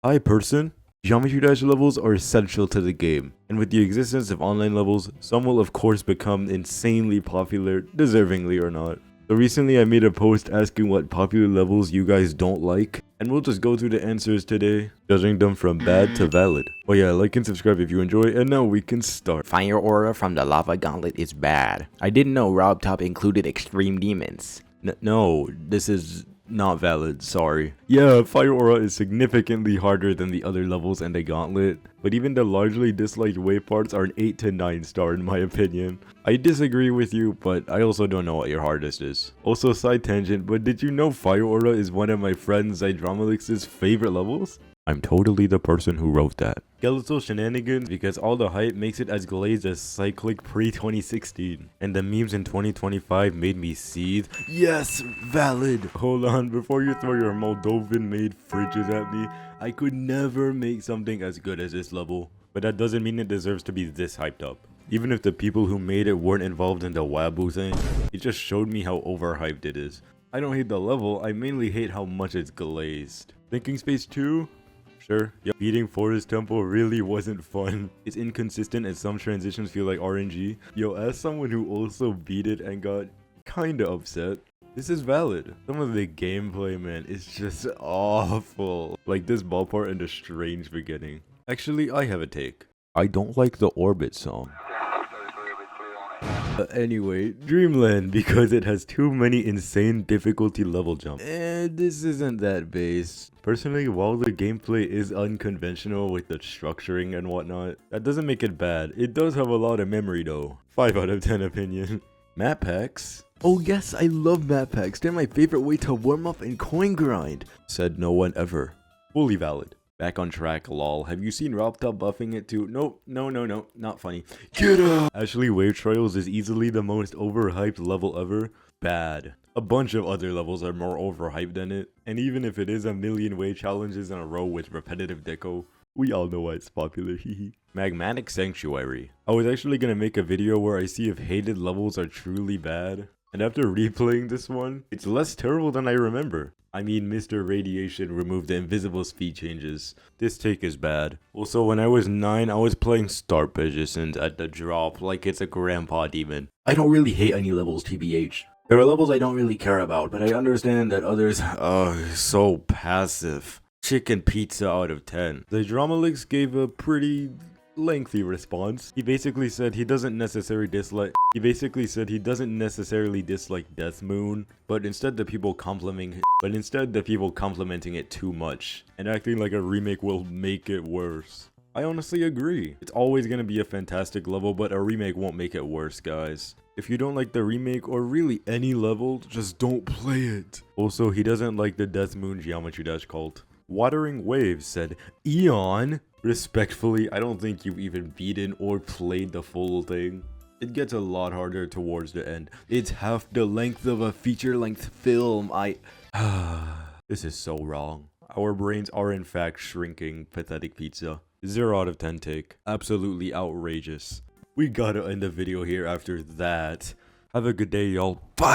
Hi person, Geometry Dash levels are essential to the game, and with the existence of online levels, some will of course become insanely popular, deservingly or not. So recently I made a post asking what popular levels you guys don't like, and we'll just go through the answers today, judging them from bad to valid. But yeah, like and subscribe if you enjoy, and now we can start. Fire aura from the lava gauntlet is bad. I didn't know Rob Top included extreme demons. No, this is not valid, sorry. Yeah, Fire Aura is significantly harder than the other levels in the gauntlet, but even the largely disliked wave parts are an 8 to 9 star in my opinion. I disagree with you, but I also don't know what your hardest is. Also, side tangent, but did you know Fire Aura is one of my friend Zydramalix's favorite levels? I'm totally the person who wrote that. Skeletal shenanigans because all the hype makes it as glazed as Cyclic pre-2016. And the memes in 2025 made me seethe. Yes, valid! Hold on, before you throw your Moldovan-made fridges at me, I could never make something as good as this level. But that doesn't mean it deserves to be this hyped up. Even if the people who made it weren't involved in the Wabu thing, it just showed me how overhyped it is. I don't hate the level, I mainly hate how much it's glazed. Thinking Space 2? Sure. Yo, beating Forest Temple really wasn't fun. It's inconsistent and some transitions feel like RNG. Yo, as someone who also beat it and got kinda upset, this is valid. Some of the gameplay, man, is just awful. Like this ball part and the strange beginning. Actually, I have a take. I don't like the Orbit song. Anyway, Dreamland because it has too many insane difficulty level jumps. And this isn't that base. Personally, while the gameplay is unconventional with the structuring and whatnot, that doesn't make it bad. It does have a lot of memory though. 5 out of 10 opinion. Map packs? Oh yes, I love map packs. They're my favorite way to warm up and coin grind. Said no one ever. Fully valid. Back on track, lol. Have you seen Rob Top buffing it too? Nope, no, not funny. Get up! Actually, Wave Trials is easily the most overhyped level ever. Bad. A bunch of other levels are more overhyped than it, and even if it is a million wave challenges in a row with repetitive deco, we all know why it's popular, hehe. Magmatic Sanctuary. I was actually gonna make a video where I see if hated levels are truly bad, and after replaying this one, it's less terrible than I remember. I mean, Mr. Radiation removed the invisible speed changes. This take is bad. Also, when I was 9, I was playing Star Positions at the drop like it's a grandpa demon. I don't really hate any levels, TBH. There are levels I don't really care about, but I understand that others are so passive. Chicken pizza out of 10. The Dramalix gave a pretty lengthy response. He basically said he doesn't necessarily dislike Death Moon, but instead the people complimenting it too much and acting like a remake will make it worse. I honestly agree. It's always gonna be a fantastic level, but a remake won't make it worse, guys. If you don't like the remake or really any level, just don't play it. Also, he doesn't like the Death Moon Geometry Dash cult. Watering Waves said, Eon? Respectfully, I don't think you've even beaten or played the full thing. It gets a lot harder towards the end. It's half the length of a feature-length film. This is so wrong. Our brains are in fact shrinking. Pathetic pizza. 0 out of 10 take. Absolutely outrageous. We gotta end the video here after that. Have a good day, y'all. Bye!